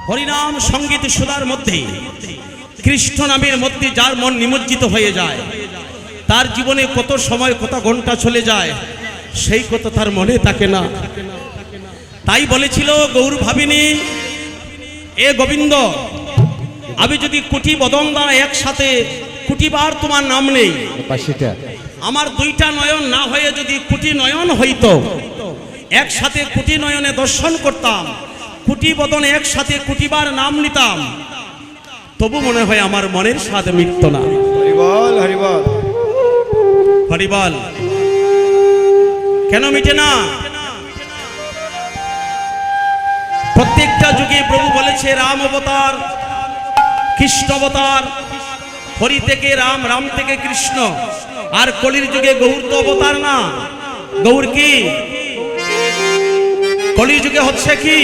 হরিনাম সঙ্গীত সুধার মধ্যে কৃষ্ণ নামের মধ্যে যার মন নিমজ্জিত হয়ে যায়, তার জীবনে কত সময় কত ঘন্টা চলে যায় সেই কথা তার মনে থাকে না। তাই বলেছিল গৌর ভাবিনী, এ গোবিন্দ, আমি যদি কোটি বদন দ্বারা একসাথে কোটিবার তোমার নাম নেই, আমার দুইটা নয়ন না হয়ে যদি কোটি নয়ন হইত, একসাথে কোটি নয়নে দর্শন করতাম, কোটি বদন একসাথে কোটিবার নাম নিতাম, তবু মনে হয় আমার মনের স্বাদ মিটত না। হরিবল হরিবল হরিবল। কেন মিটে না? প্রত্যেকটা যুগে প্রভু বলেছে রাম অবতার, কৃষ্ণ অবতার, হরি থেকে রাম, রাম থেকে কৃষ্ণ। আর কলির যুগে গৌর তো অবতার না। গৌর কি? কলির যুগে হচ্ছে কি?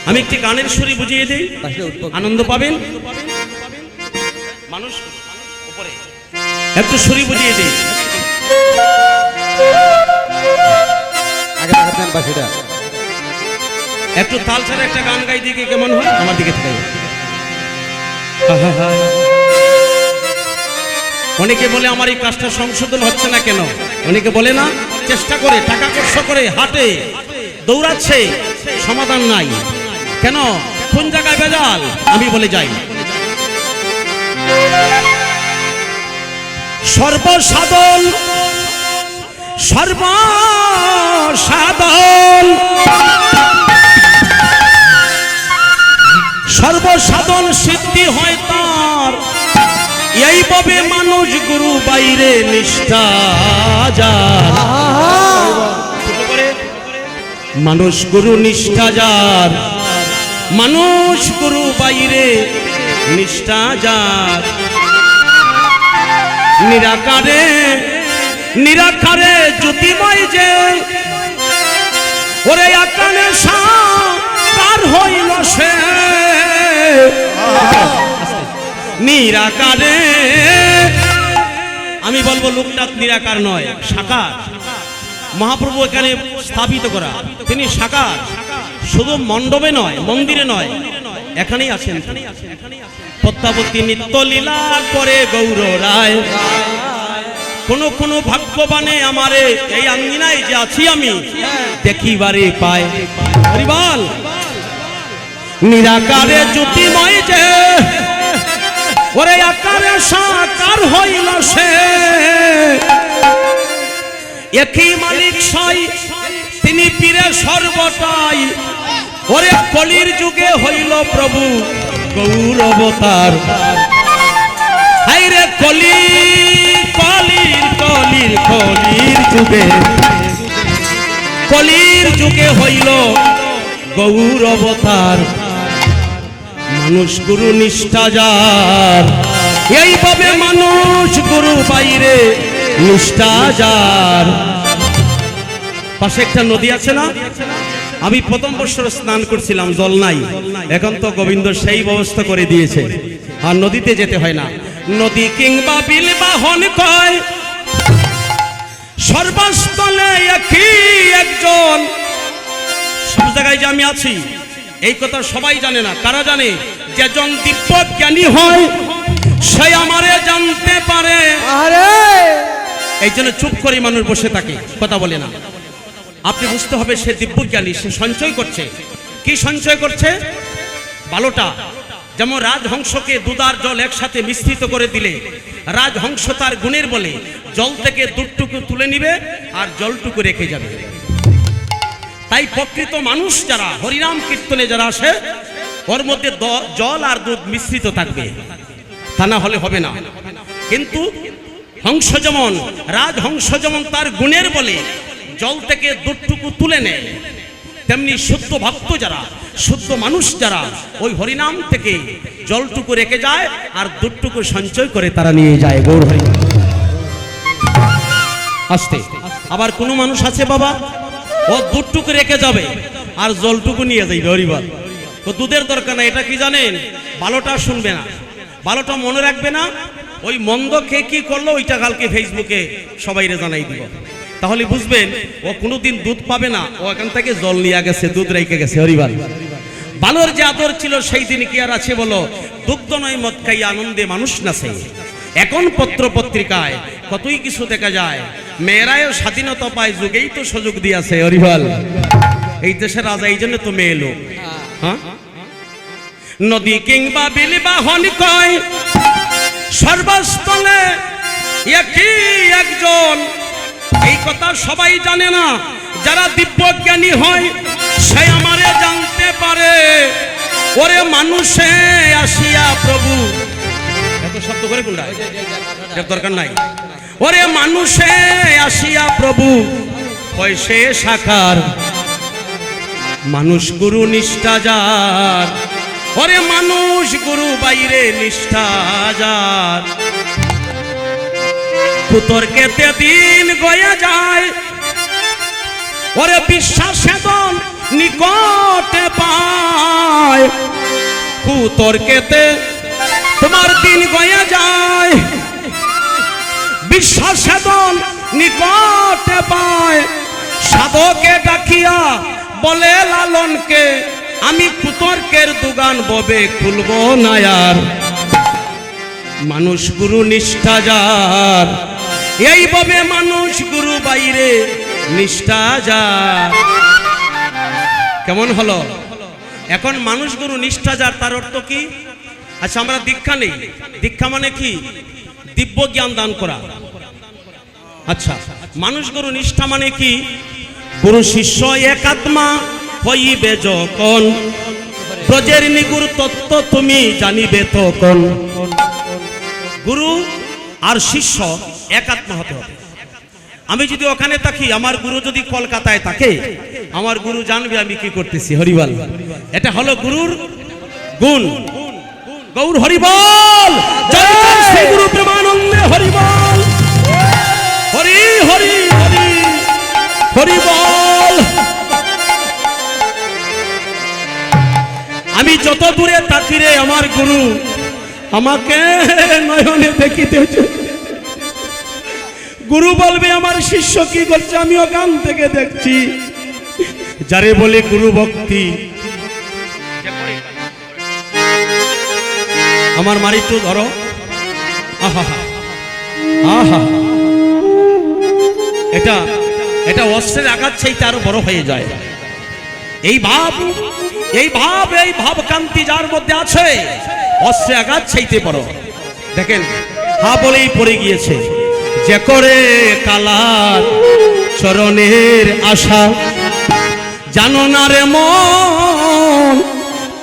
আমি একটি গানের সুরি বুঝিয়ে দিই, আনন্দ পাবেন। মানুষ উপরে একটু সুরি বুঝিয়ে দিই। একটু তাল ছাড়া একটা গান গাই দিকে কেমন হয়? আমার দিকে থেকে অনেকে বলে আমার এই কাজটা সংশোধন হচ্ছে না কেন? অনেকে বলে না, চেষ্টা করে, টাকা খরচ করে, হাটে দৌড়াচ্ছে, সমাধান নাই কেন? কোন জায়গায় ভেজাল? আমি বলে যাই, সর্বসাধন সর্বসাধন সর্বসাধন সিদ্ধি হয় তার, এইভাবে মানুষ গুরু বাইরে নিষ্ঠা যার। মানুষ গুরু নিষ্ঠা যার, মানুষ গুরু বাইরে নিষ্ঠা যার। নিরাকারে নিরাকারে জ্যোতিময় যে, ওরে আকারে সাকার হইল সে। নিরাকারে, আমি বলবো লোকটা নিরাকার নয়, সাকার। মহাপ্রভু এখানে স্থাপিত করা, তিনি সাকার। শুধু মণ্ডপে নয়, মন্দিরে নয়, এখানেই আছেন। পদ্মাবতী নিত্য লীলা করে গৌর রায়। কোন ভাগ্যবানে আমারে এই আঙ্গিনায় যে আছি আমি দেখিবারে পায়। হরিবল। নিরাকারে জ্যোতিময় যে, ওরে আকারে সাকার হইল সে। একই মালিক সাই, তিনি পীরে সর্বটাই। ওরে কলির যুগে হইল প্রভু গৌর অবতার। হাইরে কলি কলির কলির কলির যুগে, কলির যুগে হইল গৌর অবতার। মানুষ গুরু নিষ্ঠা যার, এইভাবে মানুষ গুরু বাইরে নিষ্ঠা যার। পাশে একটা নদী আছে না? আমি প্রথম বছর স্নান করছিলাম, জল নাই। এখন তো গোবিন্দ সেই ব্যবস্থা করে দিয়েছে, আর নদীতে যেতে হয় না। নদী কিংবা বিল বাহন কয়, সর্বস্থলে একই একজন। সব জায়গায় যে আমি আছি এই কথা সবাই জানে না। কারা জানে? যেজন দিব্য জ্ঞানী হয় সে আমারে জানতে পারে। এই জন্য চুপ করে মানুষ বসে থাকে, কথা বলে না। আপনি বুঝতে হবে সে দিব্য জ্ঞানী, সে সঞ্চয় করছে। কি সঞ্চয় করছে? ভালোটা। যেমন রাজহংসকে দুধ আর জল একসাথে মিশ্রিত করে দিলে রাজহংস তার গুণের বলে জল থেকে দুধটুকু তুলে নিবে আর জলটুকু রেখে যাবে। তাই প্রকৃত মানুষ যারা হরিনাম কীর্তনে যারা আসে, ওর মধ্যে জল আর দুধ মিশ্রিত থাকবে, তা না হলে হবে না। কিন্তু হংস যেমন, রাজহংস যেমন তার গুণের বলে জল থেকে দুধটুকু তুলে নেয়, তেমনি শুদ্ধ ভক্ত যারা, শুদ্ধ মানুষ যারা, ওই হরিনাম থেকে জলটুকু রেখে যায় আর দুধটুকু সঞ্চয় করে তারা নিয়ে যায়। গৌর হরি। আসতে আবার কোন মানুষ আছে বাবা, ও দুধটুকু রেখে যাবে আর জলটুকু নিয়ে যাইবে। হরিবল। ও দুধের দরকার নাই। এটা কি জানেন? ভালোটা শুনবে না, ভালোটা মনে রাখবে না। ওই মন্দ কে কি করলো ওইটা কালকে ফেসবুকে সবাইরে জানাই দিব। তাহলে বুঝবেন ও কোনোদিন দুধ পাবে না, ও এখান থেকে জল নিয়ে গেছে, দুধ রেখে গেছে। হরিবাল। বালর যে আদর ছিল সেই দিন কি আর আছে বলো? দুগ্ধ নয় মদ খাই আনন্দে মানুষ নাচে। এখন পত্র পত্রিকায় কতই কিছু দেখা যায়, মেয়েরাও স্বাধীনতা পায়, যুগেই তো সুযোগ দিয়েছে। হরিবাল। এই দেশের রাজা এই জন্য তো মেয়ে লোক। হ্যাঁ, নদী কিংবা বিল বাহন কয় সর্বস্থলে একই একজন। এই কথা সবাই জানে না, যারা দিব্যজ্ঞানী হয় সে আমারে জানতে পারে। ওরে মানুষে আসিয়া প্রভু, এত শব্দ করে কোনটা দরকার নাই। ওরে মানুষে আসিয়া প্রভু পয়সে সাকার, মানুষ গুরু নিষ্ঠা যার। ওরে মানুষ গুরু বাইরে নিষ্ঠা যার। কুতর্কেতে দিন গয়া যায়, ওরে বিশ্বাস সেদন নিকটে পায়। কুতর্কেতে তোমার দিন গয়া যায়, বিশ্বাস সেদন নিকটে পায়। সাধকে ডাকিয়া বলে লালনকে, আমি কুতর্কের দুগান ববে খুলব না আর। মানুষ গুরু নিষ্ঠা যার, এইভাবে মানুষ গুরু বাইরে নিষ্ঠা যার। কেমন হলো? এখন মানুষ গুরু নিষ্ঠা যার, তার অর্থ কি? আচ্ছা, আমরা দীক্ষা নেই। দীক্ষা মানে কি? দিব্য জ্ঞান দান করা। আচ্ছা, মানুষ গুরু নিষ্ঠা মানে কি? গুরু শিষ্য একাত্মা হইবে যখন, ব্রজের নিগুর তত্ত্ব তুমি জানিবে তখন। গুরু আর শিষ্য একাত্মা হতে হবে। আমি যদি ওখানে থাকি, আমার গুরু যদি কলকাতায় থাকে, আমার গুরু জানবে আমি কি করতেছি। হরিবল। এটা হলো গুরুর গুণ। গৌর হরিবল, জয় শ্রী গুরু প্রেমানন্দে হরিবল। হরি হরি হরি হরিবল। আমি যত দূরে থাকি রে, আমার গুরু আমাকে নয়নে দেখিতেছে। গুরু বলবে আমার শিষ্য কি করছে, আমি ওখান থেকে দেখছি। যারে বলে গুরু ভক্তি, আমার মারি তো ধরো। আহা আহা, এটা এটা অস্ত্রের আঘাত চাইতে আরো বড় হয়ে যায়। এই ভাব, এই ভাব, এই ভাব কান্তি যার মধ্যে আছে, অস্ত্রে আঘাত চাইতে বড়। দেখেন, হা বলেই পড়ে গিয়েছে। যে করে কালার চরণের আশা, জানো না রে মন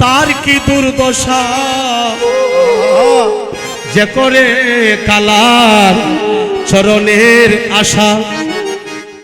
তার কি দুর্দশা। যে করে কালার চরণের আশা,